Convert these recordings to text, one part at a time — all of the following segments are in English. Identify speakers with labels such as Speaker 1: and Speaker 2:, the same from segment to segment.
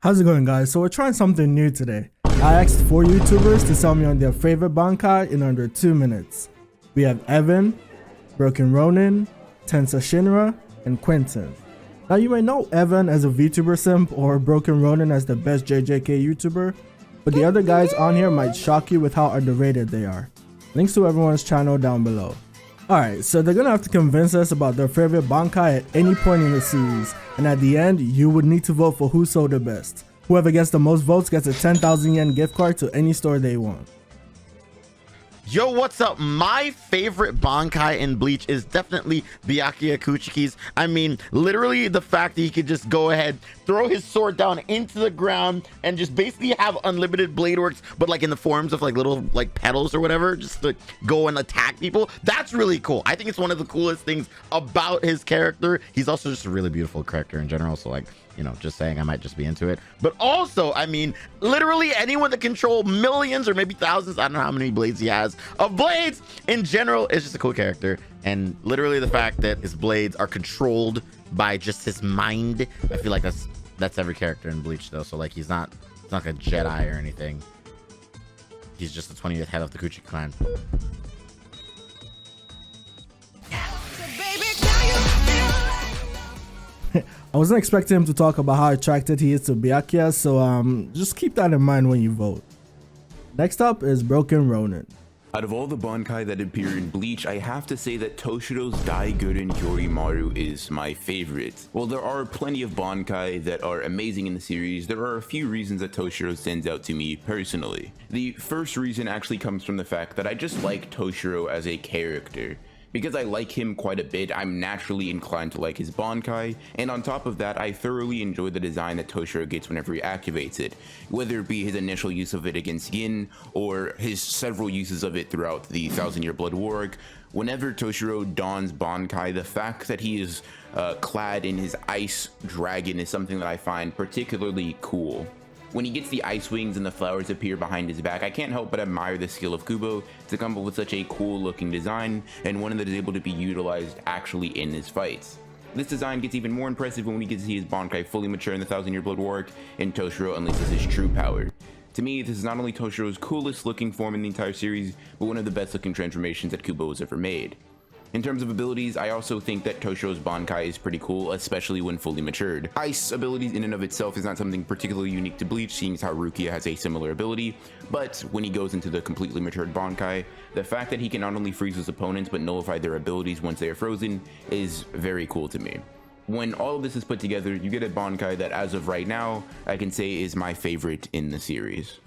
Speaker 1: How's it going, guys? So we're trying something new today. I asked 4 YouTubers to tell me on their favorite Bankai in under 2 minutes. We have Evan, Broken Ronin, TensaShinra, and Quentin. Now you may know Evan as a VTuber simp or Broken Ronin as the best JJK YouTuber, but the other guys on here might shock you with how underrated they are. Links to everyone's channel down below. Alright, so they're gonna have to convince us about their favorite Bankai at any point in the series, and at the end, you would need to vote for who sold the best. Whoever gets the most votes gets a 10,000 yen gift card to any store they want.
Speaker 2: Yo, what's up? My favorite Bankai in Bleach is definitely Byakuya Kuchiki's. I mean, literally the fact that he could just go ahead, throw his sword down into the ground, and just basically have unlimited blade works, but like in the forms of like little like petals or whatever, just to go and attack people. That's really cool. I think it's one of the coolest things about his character. He's also just a really beautiful character in general, so like, you know, just saying, I might just be into it. But also, I mean, literally anyone that control millions or maybe thousands, I don't know how many blades he has, of blades in general is just a cool character. And literally the fact that his blades are controlled by just his mind, I feel like that's every character in Bleach though. So like he's not like a Jedi or anything. He's just the 20th head of the Kuchi clan.
Speaker 1: I wasn't expecting him to talk about how attracted he is to Byakuya, so just keep that in mind when you vote. Next up is Broken Ronin.
Speaker 3: Out of all the Bankai that appear in Bleach, I have to say that Toshiro's Daigoden Yorimaru is my favorite. While there are plenty of Bankai that are amazing in the series, there are a few reasons that Toshiro stands out to me personally. The first reason actually comes from the fact that I just like Toshiro as a character. Because I like him quite a bit, I'm naturally inclined to like his Bankai, and on top of that, I thoroughly enjoy the design that Toshiro gets whenever he activates it, whether it be his initial use of it against Yin, or his several uses of it throughout the 1000-Year Blood War arc. Whenever Toshiro dons Bankai, the fact that he is clad in his ice dragon is something that I find particularly cool. When he gets the ice wings and the flowers appear behind his back, I can't help but admire the skill of Kubo to come up with such a cool looking design, and one that is able to be utilized actually in his fights. This design gets even more impressive when we get to see his Bankai fully mature in the 1000-Year Blood War arc, and Toshiro unleashes his true power. To me, this is not only Toshiro's coolest looking form in the entire series, but one of the best looking transformations that Kubo has ever made. In terms of abilities, I also think that Toshiro's Bankai is pretty cool, especially when fully matured. Ice abilities in and of itself is not something particularly unique to Bleach, seeing as how Rukia has a similar ability, but when he goes into the completely matured Bankai, the fact that he can not only freeze his opponents but nullify their abilities once they are frozen is very cool to me. When all of this is put together, you get a Bankai that as of right now, I can say is my favorite in the series.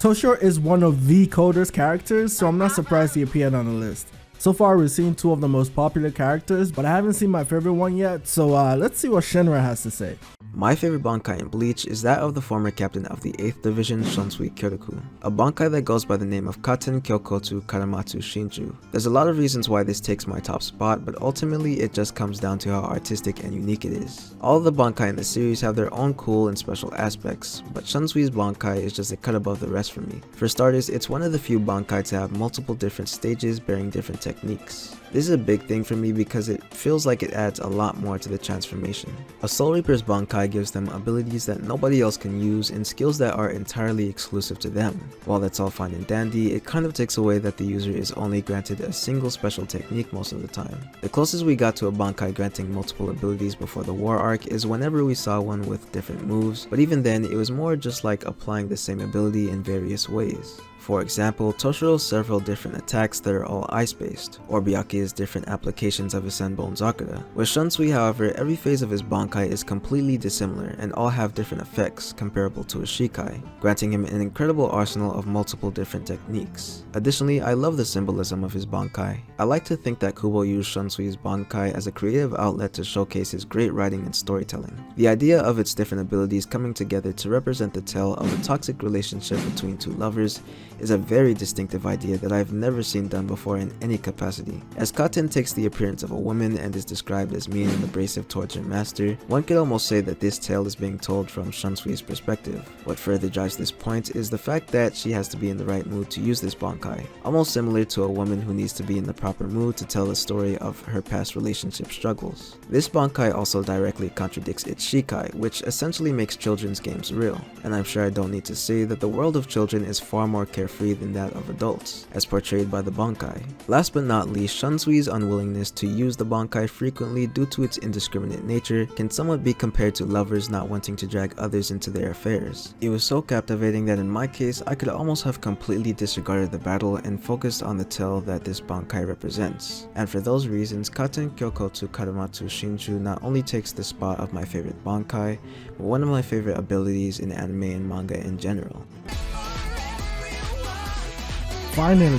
Speaker 1: Toshiro is one of the coldest characters, so I'm not surprised he appeared on the list. So far we've seen 2 of the most popular characters, but I haven't seen my favorite one yet, so let's see what Shinra has to say.
Speaker 4: My favorite Bankai in Bleach is that of the former captain of the 8th Division Shunsui Kyotoku, a Bankai that goes by the name of Katen Kyokotu Karamatsu Shinju. There's a lot of reasons why this takes my top spot, but ultimately it just comes down to how artistic and unique it is. All of the Bankai in the series have their own cool and special aspects, but Shunsui's Bankai is just a cut above the rest for me. For starters, it's one of the few Bankai to have multiple different stages bearing different techniques. This is a big thing for me because it feels like it adds a lot more to the transformation. A Soul Reaper's Bankai gives them abilities that nobody else can use and skills that are entirely exclusive to them. While that's all fine and dandy, it kind of takes away that the user is only granted a single special technique most of the time. The closest we got to a Bankai granting multiple abilities before the war arc is whenever we saw one with different moves, but even then it was more just like applying the same ability in various ways. For example, Toshiro's several different attacks that are all ice-based, or Byakuya's different applications of his Senbon Zakura. With Shunsui, however, every phase of his Bankai is completely dissimilar and all have different effects comparable to his Shikai, granting him an incredible arsenal of multiple different techniques. Additionally, I love the symbolism of his Bankai. I like to think that Kubo used Shunsui's Bankai as a creative outlet to showcase his great writing and storytelling. The idea of its different abilities coming together to represent the tale of a toxic relationship between 2 lovers is a very distinctive idea that I've never seen done before in any capacity. As Katen takes the appearance of a woman and is described as mean and abrasive towards her master, one could almost say that this tale is being told from Shunsui's perspective. What further drives this point is the fact that she has to be in the right mood to use this Bankai, almost similar to a woman who needs to be in the proper mood to tell the story of her past relationship struggles. This Bankai also directly contradicts its Shikai, which essentially makes children's games real, and I'm sure I don't need to say that the world of children is far more carefree than that of adults, as portrayed by the Bankai. Last but not least, Shunsui's unwillingness to use the Bankai frequently due to its indiscriminate nature can somewhat be compared to lovers not wanting to drag others into their affairs. It was so captivating that in my case, I could almost have completely disregarded the battle and focused on the tale that this Bankai represents. And for those reasons, Katen Kyokotsu Karamatsu Shinju not only takes the spot of my favorite Bankai, but one of my favorite abilities in anime and manga in general.
Speaker 1: Finally,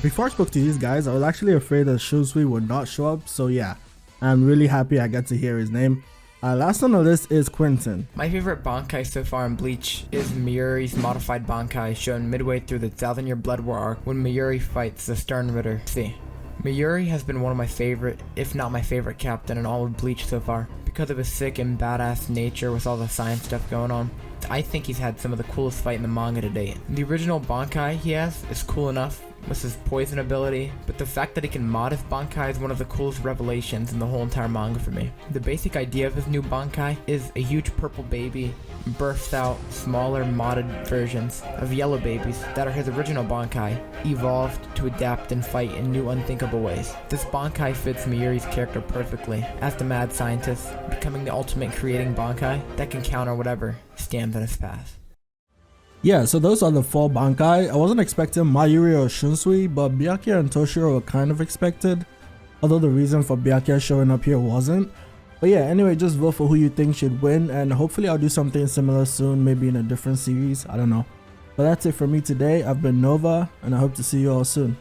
Speaker 1: before I spoke to these guys, I was actually afraid that Shunsui would not show up, so yeah, I'm really happy I got to hear his name. Last on the list is Quentin.
Speaker 5: My favorite Bankai so far in Bleach is Mayuri's modified Bankai, shown midway through the 1000-year Blood War arc when Mayuri fights the Stern Ritter C. Mayuri has been one of my favorite, if not my favorite captain in all of Bleach so far, because of his sick and badass nature with all the science stuff going on. I think he's had some of the coolest fight in the manga to date. The original Bankai he has is cool enough with his poison ability, but the fact that he can mod his Bankai is one of the coolest revelations in the whole entire manga for me. The basic idea of his new Bankai is a huge purple baby births out smaller modded versions of yellow babies that are his original Bankai, evolved to adapt and fight in new unthinkable ways. This Bankai fits Mayuri's character perfectly, as the mad scientist, becoming the ultimate creating Bankai that can counter whatever stands in his path.
Speaker 1: Yeah, so those are the 4 Bankai. I wasn't expecting Mayuri or Shunsui, but Byakuya and Toshiro were kind of expected, although the reason for Byakuya showing up here wasn't. But yeah, anyway, just vote for who you think should win, and hopefully I'll do something similar soon, maybe in a different series, I don't know. But that's it for me today. I've been Nova, and I hope to see you all soon.